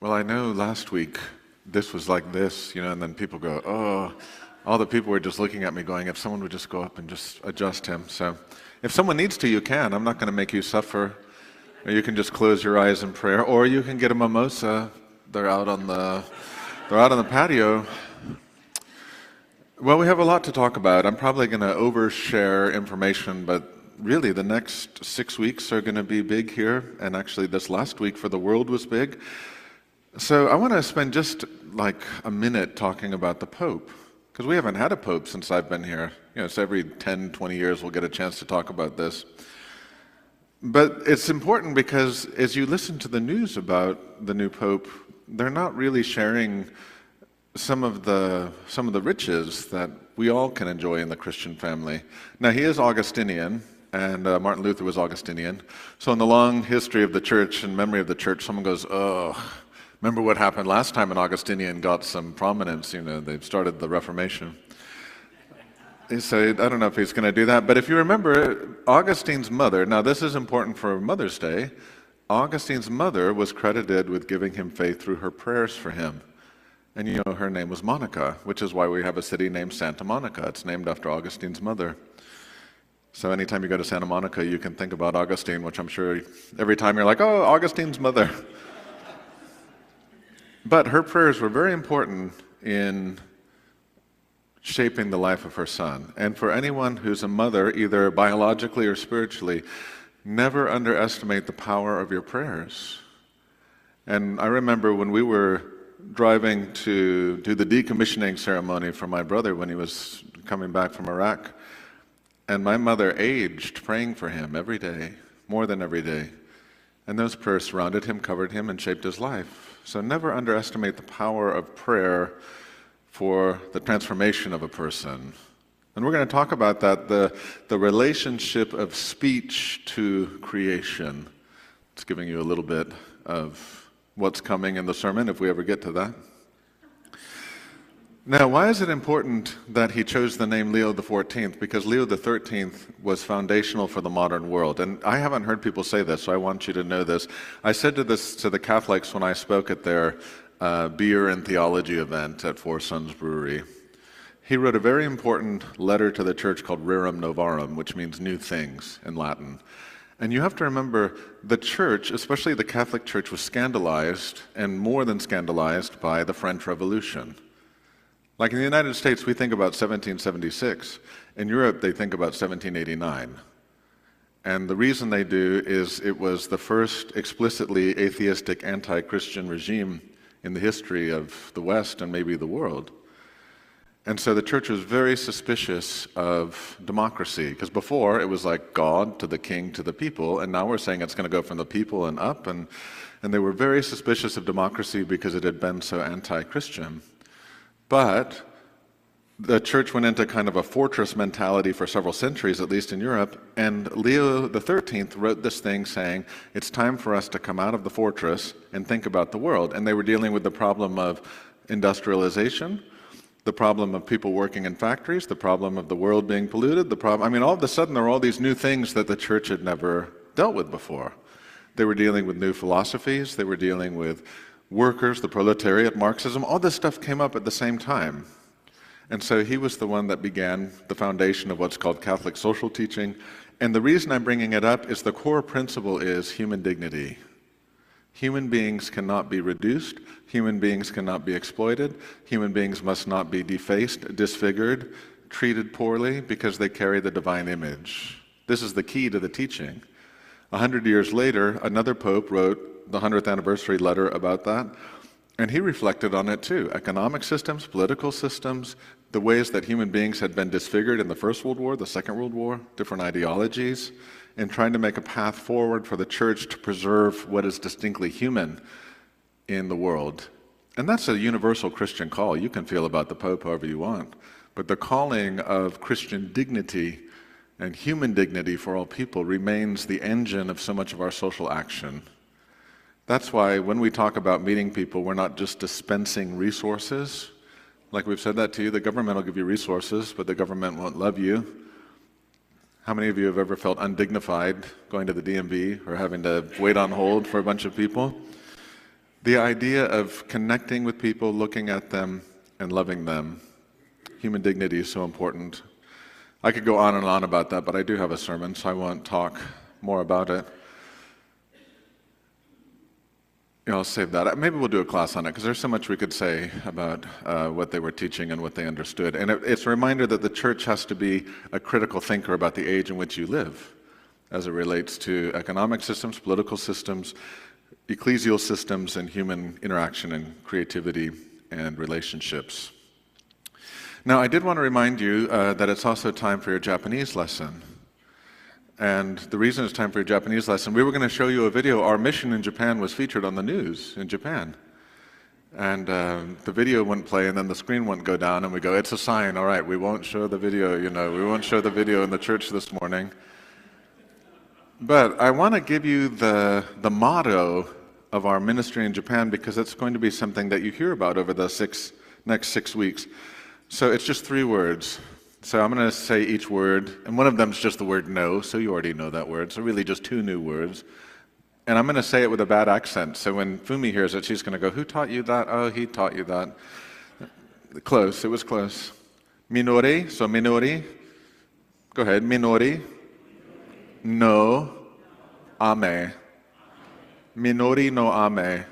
Well, I know last week this was like this, and then people go, oh, all the people were just looking at me going, if someone would just go up and just adjust him. So if someone needs to, you can. I'm not going to make you suffer. Or you can just close your eyes in prayer, or you can get a mimosa. They're out on the patio. Well, we have a lot to talk about. I'm probably going to overshare information, but really the next 6 weeks are going to be big here, and actually this last week for the world was big. So I want to spend just like a minute talking about the Pope, because we haven't had a Pope since I've been here. It's every 10, 20 years we'll get a chance to talk about this. But it's important because as you listen to the news about the new Pope, they're not really sharing some of the riches that we all can enjoy in the Christian family. Now, he is Augustinian, and Martin Luther was Augustinian. So in the long history of the church and memory of the church, someone goes, oh, remember what happened last time an Augustinian got some prominence? They started the Reformation. So I don't know if he's going to do that, but if you remember, Augustine's mother, now this is important for Mother's Day, Augustine's mother was credited with giving him faith through her prayers for him. And her name was Monica, which is why we have a city named Santa Monica. It's named after Augustine's mother. So anytime you go to Santa Monica, you can think about Augustine, which I'm sure every time you're like, oh, Augustine's mother. But her prayers were very important in shaping the life of her son. And for anyone who's a mother, either biologically or spiritually, never underestimate the power of your prayers. And I remember when we were driving to do the decommissioning ceremony for my brother when he was coming back from Iraq, and my mother aged praying for him every day, more than every day. And those prayers surrounded him, covered him, and shaped his life. So never underestimate the power of prayer for the transformation of a person. And we're going to talk about that, the relationship of speech to creation. It's giving you a little bit of what's coming in the sermon, if we ever get to that. Now, why is it important that he chose the name Leo XIV? Because Leo XIII was foundational for the modern world. And I haven't heard people say this, so I want you to know this. I said to the Catholics when I spoke at their beer and theology event at Four Sons Brewery. He wrote a very important letter to the church called Rerum Novarum, which means new things in Latin. And you have to remember, the church, especially the Catholic Church, was scandalized, and more than scandalized, by the French Revolution. Like in the United States, we think about 1776. In Europe, they think about 1789. And the reason they do is it was the first explicitly atheistic anti-Christian regime in the history of the West and maybe the world. And so the church was very suspicious of democracy, because before it was like God to the king to the people, and now we're saying it's going to go from the people and up, and they were very suspicious of democracy because it had been so anti-Christian. But the church went into kind of a fortress mentality for several centuries, at least in Europe, and Leo XIII wrote this thing saying, it's time for us to come out of the fortress and think about the world. And they were dealing with the problem of industrialization, the problem of people working in factories, the problem of the world being polluted, all of a sudden there were all these new things that the church had never dealt with before. They were dealing with new philosophies, they were dealing with workers, the proletariat, Marxism, all this stuff came up at the same time. And so he was the one that began the foundation of what's called Catholic social teaching. And the reason I'm bringing it up is the core principle is human dignity. Human beings cannot be reduced. Human beings cannot be exploited. Human beings must not be defaced, disfigured, treated poorly because they carry the divine image. This is the key to the teaching. 100 years later, another pope wrote the 100th anniversary letter about that. And he reflected on it too. Economic systems, political systems, the ways that human beings had been disfigured in the First World War, the Second World War, different ideologies, and trying to make a path forward for the church to preserve what is distinctly human in the world. And that's a universal Christian call. You can feel about the Pope however you want. But the calling of Christian dignity and human dignity for all people remains the engine of so much of our social action. That's why when we talk about meeting people, we're not just dispensing resources. Like we've said that to you, the government will give you resources, but the government won't love you. How many of you have ever felt undignified going to the DMV or having to wait on hold for a bunch of people? The idea of connecting with people, looking at them, and loving them. Human dignity is so important. I could go on and on about that, but I do have a sermon, so I won't talk more about it. I'll save that. Maybe we'll do a class on it, because there's so much we could say about what they were teaching and what they understood. And it's a reminder that the church has to be a critical thinker about the age in which you live, as it relates to economic systems, political systems, ecclesial systems, and human interaction and creativity and relationships. Now, I did want to remind you that it's also time for your Japanese lesson. And the reason it's time for your Japanese lesson, we were going to show you a video. Our mission in Japan was featured on the news in Japan. And the video wouldn't play, and then the screen wouldn't go down, and we go, it's a sign, all right, we won't show the video, we won't show the video in the church this morning. But I want to give you the motto of our ministry in Japan, because it's going to be something that you hear about over the next 6 weeks. So it's just 3 words. So I'm going to say each word, and one of them is just the word no, so you already know that word. So really just 2 new words. And I'm going to say it with a bad accent. So when Fumi hears it, she's going to go, who taught you that? Oh, he taught you that. Close, it was close. Minori, so minori. Go ahead, minori. No, ame. Minori no ame.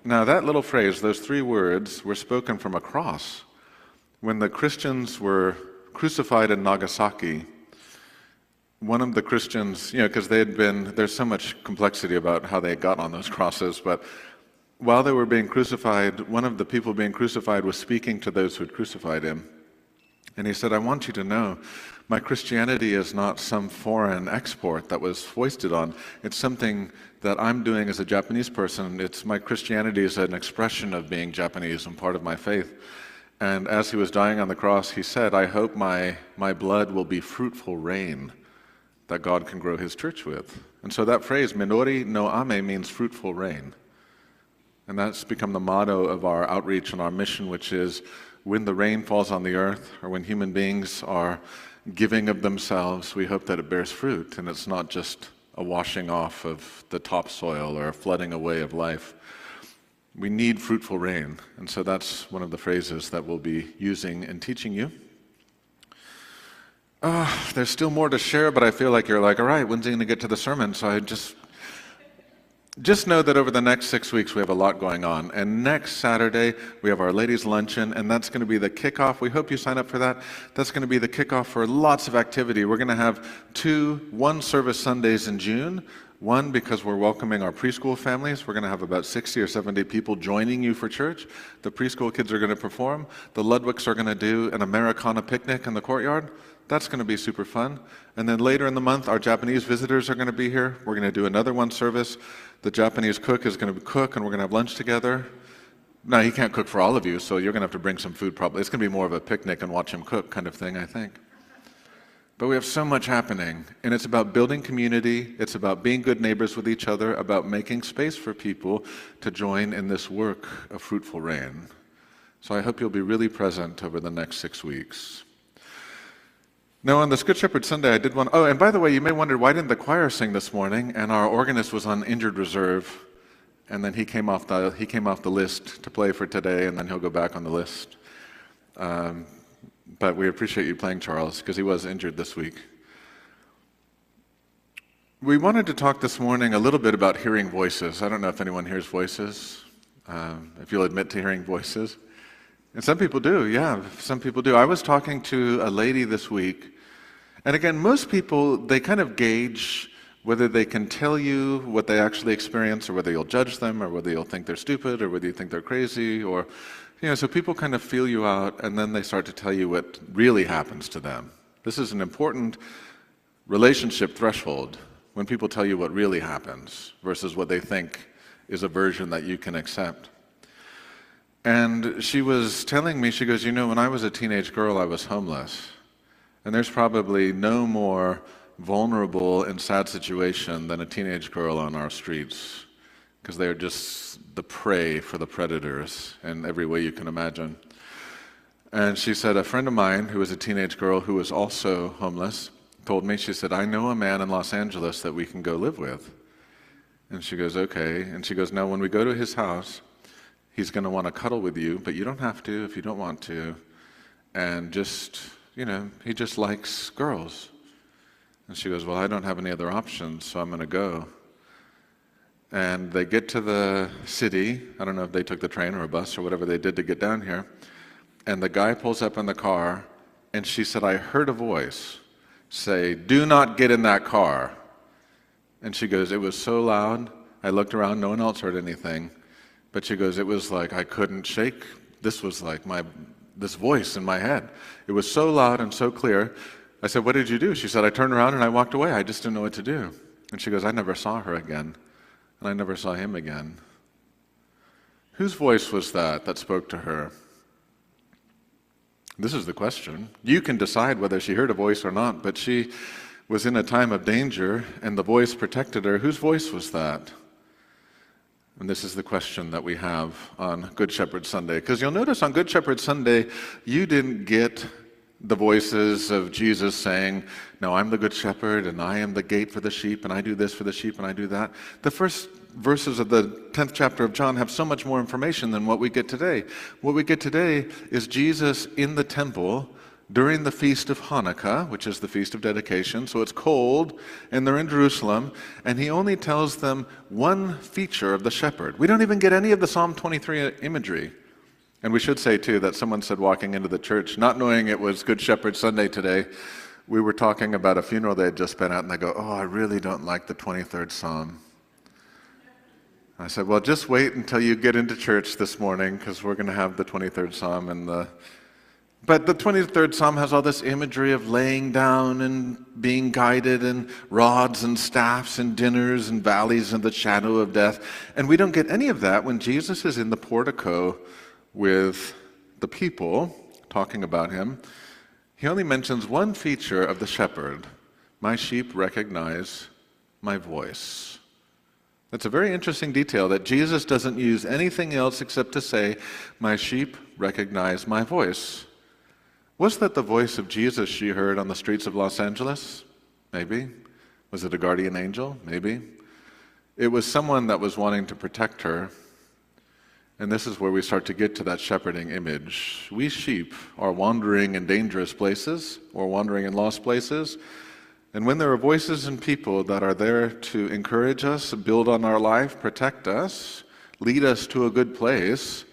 Now that little phrase, those 3 words, were spoken from a cross. When the Christians were crucified in Nagasaki, one of the Christians, because there's so much complexity about how they got on those crosses, but while they were being crucified, one of the people being crucified was speaking to those who had crucified him. And he said, I want you to know, my Christianity is not some foreign export that was foisted on. It's something that I'm doing as a Japanese person. My Christianity is an expression of being Japanese and part of my faith. And as he was dying on the cross, he said, I hope my blood will be fruitful rain that God can grow his church with. And so that phrase, minori no ame, means fruitful rain. And that's become the motto of our outreach and our mission, which is when the rain falls on the earth, or when human beings are giving of themselves, we hope that it bears fruit, and it's not just a washing off of the topsoil or a flooding away of life. We need fruitful rain, and so that's one of the phrases that we'll be using and teaching you. There's still more to share, but I feel like you're like, all right, when's he going to get to the sermon? So I just know that over the next 6 weeks we have a lot going on. And next Saturday we have our ladies' luncheon, and that's going to be the kickoff. We hope you sign up for that. That's going to be the kickoff for lots of activity. We're going to have 2 one-service Sundays in June. One, because we're welcoming our preschool families. We're going to have about 60 or 70 people joining you for church. The preschool kids are going to perform. The Ludwicks are going to do an Americana picnic in the courtyard. That's going to be super fun. And then later in the month, our Japanese visitors are going to be here. We're going to do another one service. The Japanese cook is going to cook, and we're going to have lunch together. Now, he can't cook for all of you, so you're going to have to bring some food probably. It's going to be more of a picnic and watch him cook kind of thing, I think. But we have so much happening, and it's about building community. It's about being good neighbors with each other, about making space for people to join in this work of fruitful rain. So I hope you'll be really present over the next 6 weeks. Now, on the Good Shepherd Sunday, I did one. Oh, and by the way, you may wonder, why didn't the choir sing this morning? And our organist was on injured reserve, and then he came off the list to play for today, and then he'll go back on the list. But we appreciate you playing, Charles, because he was injured this week. We wanted to talk this morning a little bit about hearing voices. I don't know if anyone hears voices, if you'll admit to hearing voices. And some people do, yeah, some people do. I was talking to a lady this week, and again, most people, they kind of gauge whether they can tell you what they actually experience, or whether you'll judge them, or whether you'll think they're stupid, or whether you think they're crazy, or, so people kind of feel you out, and then they start to tell you what really happens to them. This is an important relationship threshold, when people tell you what really happens, versus what they think is a version that you can accept. And she was telling me, she goes, when I was a teenage girl, I was homeless. And there's probably no more vulnerable and sad situation than a teenage girl on our streets, because they're just the prey for the predators in every way you can imagine. And she said, a friend of mine who was a teenage girl who was also homeless told me, she said, I know a man in Los Angeles that we can go live with. And she goes, okay. And she goes, now when we go to his house, he's going to want to cuddle with you, but you don't have to if you don't want to. And just, he just likes girls. And she goes, well, I don't have any other options, so I'm going to go. And they get to the city. I don't know if they took the train or a bus or whatever they did to get down here. And the guy pulls up in the car, and she said, I heard a voice say, do not get in that car. And she goes, it was so loud, I looked around, no one else heard anything. But she goes, it was like I couldn't shake. This was like this voice in my head. It was so loud and so clear. I said, what did you do? She said, I turned around and I walked away. I just didn't know what to do. And she goes, I never saw her again. And I never saw him again. Whose voice was that spoke to her? This is the question. You can decide whether she heard a voice or not, but she was in a time of danger, and the voice protected her. Whose voice was that? And this is the question that we have on Good Shepherd Sunday. Because you'll notice on Good Shepherd Sunday, you didn't get the voices of Jesus saying, no, I'm the Good Shepherd, and I am the gate for the sheep, and I do this for the sheep, and I do that. The first verses of the 10th chapter of John have so much more information than what we get today. What we get today is Jesus in the temple during the Feast of Hanukkah, which is the Feast of Dedication. So it's cold, and they're in Jerusalem, and he only tells them one feature of the shepherd. We don't even get any of the Psalm 23 imagery. And we should say, too, that someone said walking into the church, not knowing it was Good Shepherd Sunday today, we were talking about a funeral they had just been at, and they go, oh, I really don't like the 23rd Psalm. I said, well, just wait until you get into church this morning, because we're going to have the 23rd Psalm. But the 23rd Psalm has all this imagery of laying down and being guided, and rods and staffs and dinners and valleys and the shadow of death. And we don't get any of that when Jesus is in the portico with the people talking about him. He only mentions one feature of the shepherd. My sheep recognize my voice. That's a very interesting detail, that Jesus doesn't use anything else except to say, my sheep recognize my voice. Was that the voice of Jesus she heard on the streets of Los Angeles? Maybe. Was it a guardian angel? Maybe. It was someone that was wanting to protect her. And this is where we start to get to that shepherding image. We sheep are wandering in dangerous places or wandering in lost places. And when there are voices and people that are there to encourage us, build on our life, protect us, lead us to a good place,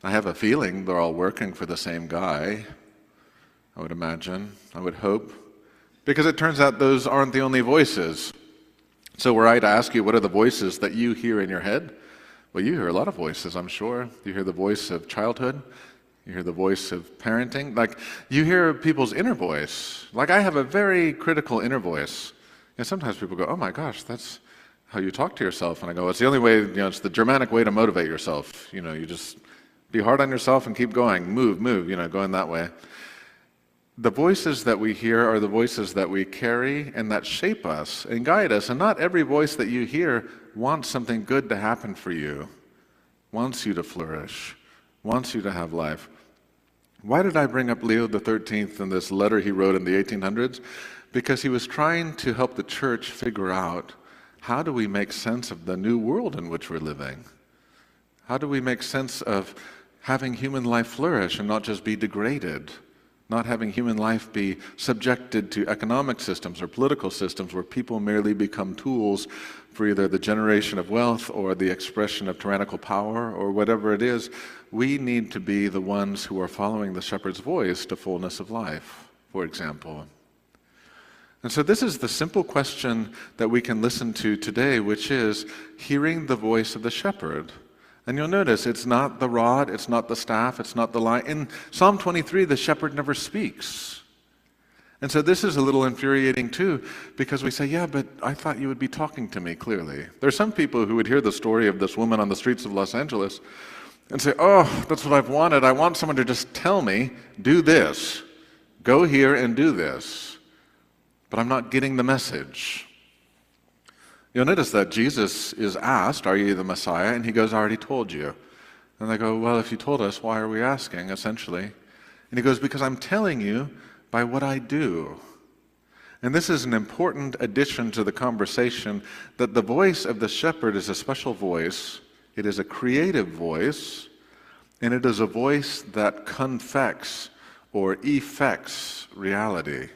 I have a feeling they're all working for the same guy. I would imagine, I would hope, because it turns out those aren't the only voices. So were I to ask you, what are the voices that you hear in your head? Well, you hear a lot of voices, I'm sure. You hear the voice of childhood. You hear the voice of parenting. Like, you hear people's inner voice. Like, I have a very critical inner voice. And sometimes people go, oh my gosh, that's how you talk to yourself. And I go, it's the only way, it's the Germanic way to motivate yourself. You just be hard on yourself and keep going. Move, going that way. The voices that we hear are the voices that we carry and that shape us and guide us. And not every voice that you hear wants something good to happen for you, wants you to flourish, wants you to have life. Why did I bring up Leo XIII and this letter he wrote in the 1800s? Because he was trying to help the church figure out, how do we make sense of the new world in which we're living? How do we make sense of having human life flourish and not just be degraded? Not having human life be subjected to economic systems or political systems where people merely become tools for either the generation of wealth or the expression of tyrannical power or whatever it is. We need to be the ones who are following the shepherd's voice to fullness of life, for example. And so this is the simple question that we can listen to today, which is hearing the voice of the shepherd. And you'll notice it's not the rod, it's not the staff, it's not the line. In Psalm 23, the shepherd never speaks. And so this is a little infuriating too, because we say, yeah, but I thought you would be talking to me clearly. There are some people who would hear the story of this woman on the streets of Los Angeles and say, oh, that's what I've wanted. I want someone to just tell me, do this. Go here and do this. But I'm not getting the message. You'll notice that Jesus is asked, are you the Messiah? And he goes, I already told you. And they go, well, if you told us, why are we asking, essentially? And he goes, because I'm telling you by what I do. And this is an important addition to the conversation, that the voice of the shepherd is a special voice. It is a creative voice, and it is a voice that confects or effects reality.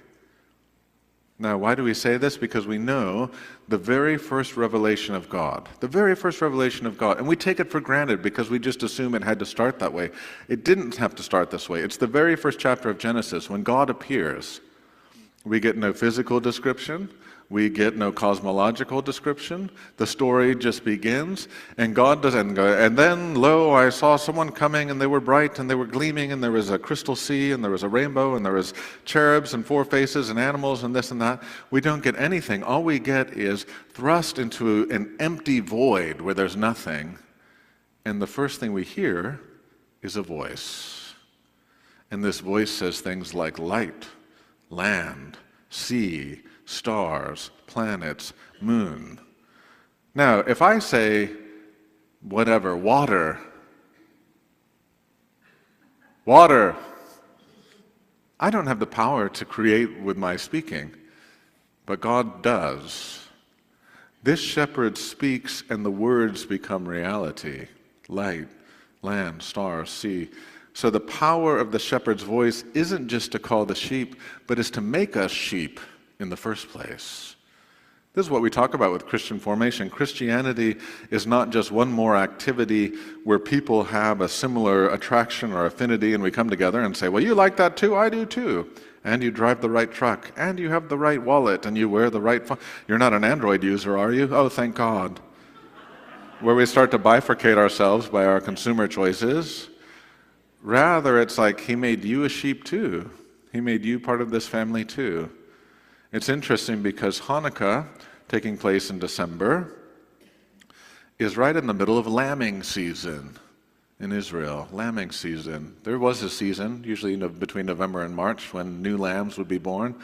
Now, why do we say this? Because we know the very first revelation of God, and we take it for granted because we just assume it had to start that way. It didn't have to start this way. It's the very first chapter of Genesis. When God appears, we get no physical description. We get no cosmological description. The story just begins, and God doesn't go, and then, lo, I saw someone coming, and they were bright, and they were gleaming, and there was a crystal sea, and there was a rainbow, and there was cherubs, and four faces, and animals, and this and that. We don't get anything. All we get is thrust into an empty void where there's nothing, and the first thing we hear is a voice. And this voice says things like light, land, sea, stars, planets, moon. Now, if I say, whatever, water, I don't have the power to create with my speaking, but God does. This shepherd speaks and the words become reality. Light, land, stars, sea. So the power of the shepherd's voice isn't just to call the sheep, but is to make us sheep in the first place. This is what we talk about with Christian formation. Christianity is not just one more activity where people have a similar attraction or affinity and we come together and say, well, you like that too? I do too. And you drive the right truck, and you have the right wallet, and you wear the right phone. You're not an Android user, are you? Oh, thank God. Where we start to bifurcate ourselves by our consumer choices. Rather, it's like he made you a sheep too. He made you part of this family too. It's interesting because Hanukkah, taking place in December, is right in the middle of lambing season in Israel. Lambing season. There was a season, usually between November and March, when new lambs would be born.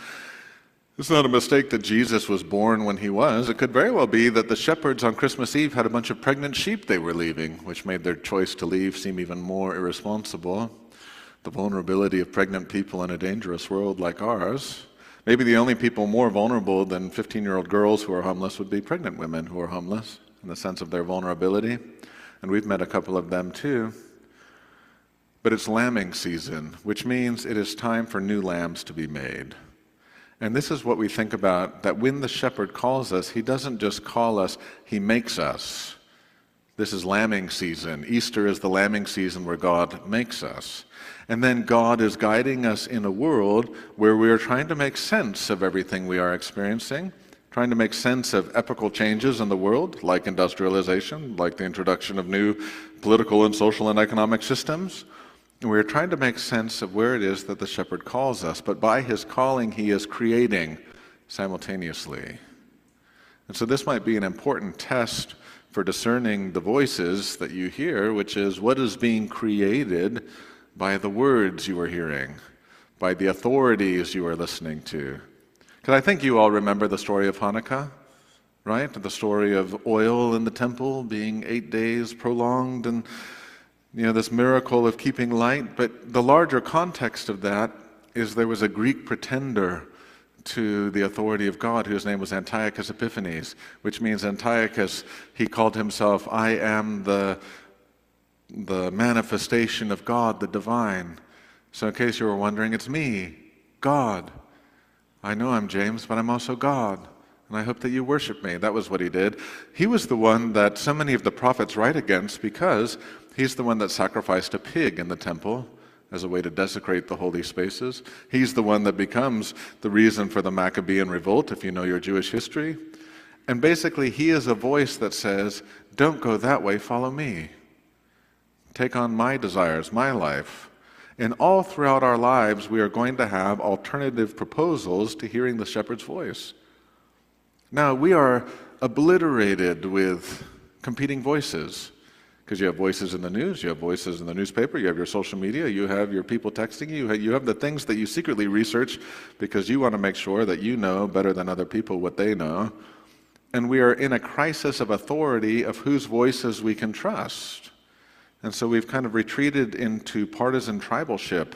It's not a mistake that Jesus was born when he was. It could very well be that the shepherds on Christmas Eve had a bunch of pregnant sheep they were leaving, which made their choice to leave seem even more irresponsible. The vulnerability of pregnant people in a dangerous world like ours. Maybe the only people more vulnerable than 15-year-old girls who are homeless would be pregnant women who are homeless in the sense of their vulnerability. And we've met a couple of them too. But it's lambing season, which means it is time for new lambs to be made. And this is what we think about, that when the shepherd calls us, he doesn't just call us, he makes us. This is lambing season. Easter is the lambing season where God makes us. And then God is guiding us in a world where we are trying to make sense of everything we are experiencing, trying to make sense of epochal changes in the world, like industrialization, like the introduction of new political and social and economic systems. And we're trying to make sense of where it is that the shepherd calls us, but by his calling, he is creating simultaneously. And so this might be an important test for discerning the voices that you hear, which is what is being created by the words you are hearing, by the authorities you are listening to. Because I think you all remember the story of Hanukkah, right? The story of oil in the temple being 8 days prolonged, and this miracle of keeping light. But the larger context of that is there was a Greek pretender to the authority of God whose name was Antiochus Epiphanes, which means Antiochus, he called himself, I am the manifestation of God, the divine. So in case you were wondering, it's me, God. I know I'm James, but I'm also God, and I hope that you worship me. That was what he did. He was the one that so many of the prophets write against because he's the one that sacrificed a pig in the temple as a way to desecrate the holy spaces. He's the one that becomes the reason for the Maccabean revolt, if you know your Jewish history. And basically, he is a voice that says, don't go that way, follow me. Take on my desires, my life. And all throughout our lives, we are going to have alternative proposals to hearing the shepherd's voice. Now, we are obliterated with competing voices, because you have voices in the news, you have voices in the newspaper, you have your social media, you have your people texting you, you have the things that you secretly research because you want to make sure that you know better than other people what they know. And we are in a crisis of authority of whose voices we can trust. And so we've kind of retreated into partisan tribalship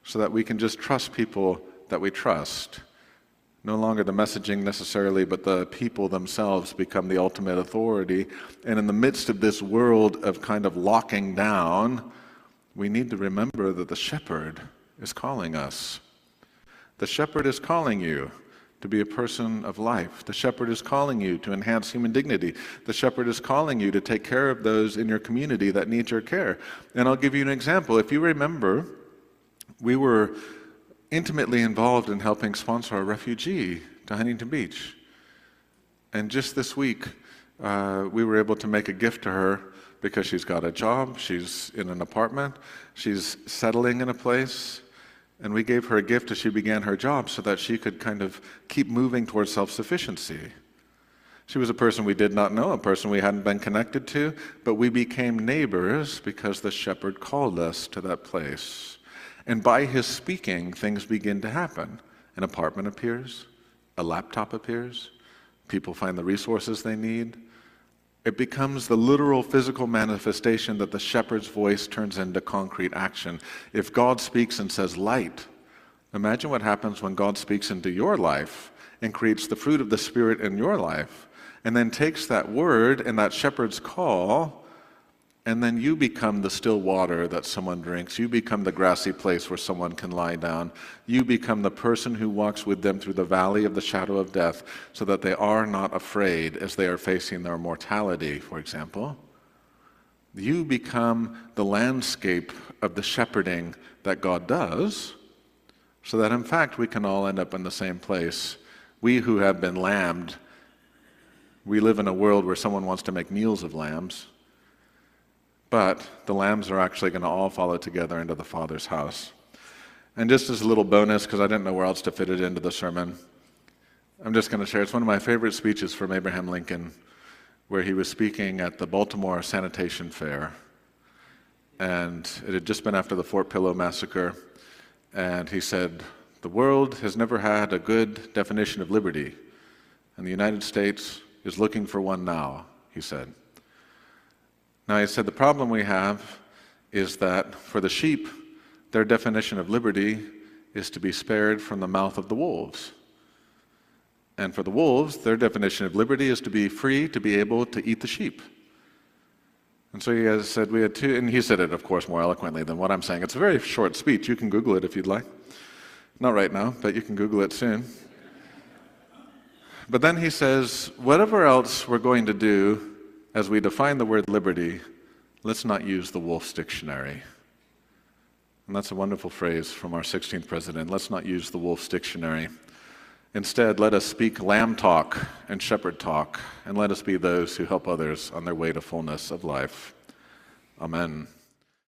so that we can just trust people that we trust. No longer the messaging necessarily, but the people themselves become the ultimate authority. And in the midst of this world of kind of locking down, we need to remember that the shepherd is calling us. The shepherd is calling you to be a person of life. The shepherd is calling you to enhance human dignity. The shepherd is calling you to take care of those in your community that need your care. And I'll give you an example. If you remember, we were intimately involved in helping sponsor a refugee to Huntington Beach. And just this week, we were able to make a gift to her because she's got a job, she's in an apartment, she's settling in a place, and we gave her a gift as she began her job so that she could kind of keep moving towards self-sufficiency. She was a person we did not know, a person we hadn't been connected to, but we became neighbors because the shepherd called us to that place. And by his speaking, things begin to happen. An apartment appears, a laptop appears, people find the resources they need. It becomes the literal physical manifestation that the shepherd's voice turns into concrete action. If God speaks and says light, imagine what happens when God speaks into your life and creates the fruit of the Spirit in your life, and then takes that word and that shepherd's call, and then you become the still water that someone drinks. You become the grassy place where someone can lie down. You become the person who walks with them through the valley of the shadow of death so that they are not afraid as they are facing their mortality, for example. You become the landscape of the shepherding that God does so that, in fact, we can all end up in the same place. We who have been lambed, we live in a world where someone wants to make meals of lambs. But the lambs are actually going to all follow together into the Father's house. And just as a little bonus, because I didn't know where else to fit it into the sermon, I'm just going to share. It's one of my favorite speeches from Abraham Lincoln, where he was speaking at the Baltimore Sanitation Fair. And it had just been after the Fort Pillow massacre. And he said, "The world has never had a good definition of liberty, and the United States is looking for one now," he said. Now, he said, the problem we have is that for the sheep, their definition of liberty is to be spared from the mouth of the wolves. And for the wolves, their definition of liberty is to be free to be able to eat the sheep. And so he has said we had two, and he said it, of course, more eloquently than what I'm saying. It's a very short speech. You can Google it if you'd like. Not right now, but you can Google it soon. But then he says, whatever else we're going to do as we define the word liberty, let's not use the Wolf's Dictionary. And that's a wonderful phrase from our 16th president. Let's not use the Wolf's Dictionary. Instead, let us speak lamb talk and shepherd talk, and let us be those who help others on their way to fullness of life. Amen.